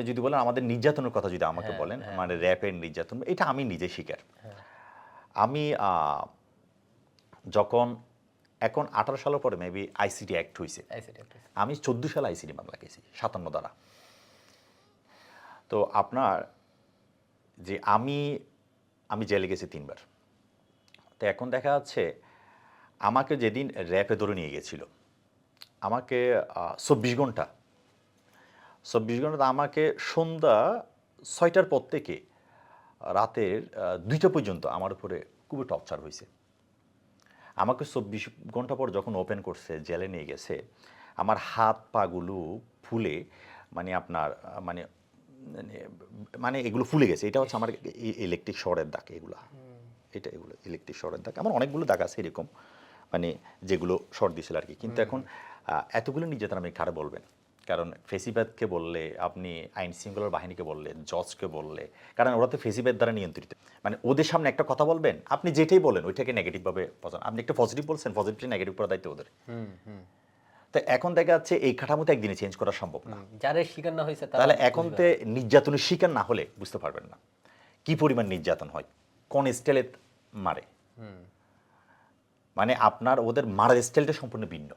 আপনি যদি বলেন আমাদের নির্যাতনের কথা যদি আমাকে বলেন, মানে র্যাপের নির্যাতন, এটা আমি নিজে শিকার। আমি যখন এখন 18 সালের পরে মেবি আইসিটি অ্যাক্ট হয়েছে, আমি 14 সালে আইসিটি মামলা গেছি 57 দ্বারা। তো আপনার যে আমি জেলে গেছি 3 বার। তো এখন দেখা যাচ্ছে আমাকে যেদিন র্যাপে ধরে নিয়ে গেছিল, আমাকে 24 ঘন্টা আমাকে সন্ধ্যা 6টার পর থেকে রাতের 2টা পর্যন্ত আমার উপরে খুবই টর্চার হয়েছে। আমাকে 24 ঘন্টা পর যখন ওপেন করছে, জেলে নিয়ে গেছে, আমার হাত পাগুলো ফুলে মানে আপনার মানে মানে এগুলো ফুলে গেছে। এটা হচ্ছে আমার ইলেকট্রিক শর্টের দাগ। এগুলো ইলেকট্রিক শর্টের দাগ। আমার অনেকগুলো দাগ আছে এরকম, মানে যেগুলো শর্ট দিয়েছিল আর কি। কিন্তু এখন এতগুলো নির্যাতন আপনি কারে বলবেন? কারণ ফেসিবাদকে বললে, আপনি আইন শৃঙ্খলার বাহিনীকে বললে, জজকে বললে, কারণ ওরা তো ফেসিবাদ দ্বারা নিয়ন্ত্রিত। মানে ওদের সামনে একটা কথা বলবেন, আপনি যেটাই বলেন ওইটাকে নেগেটিভভাবে পছন্দ। আপনি একটা পজিটিভ বলছেন, পজিটিভ নেগেটিভ করার দায়িত্ব ওদের। তো এখন দেখা যাচ্ছে এই কাঠামোতে একদিনে চেঞ্জ করা সম্ভব না। যারা শিকার না হয়েছে তাহলে এখন তো নির্যাতনের শিকার না হলে বুঝতে পারবেন না কি পরিমাণ নির্যাতন হয়, কোন স্টাইলে মারে। মানে আপনার ওদের মারার স্টাইলটা সম্পূর্ণ ভিন্ন।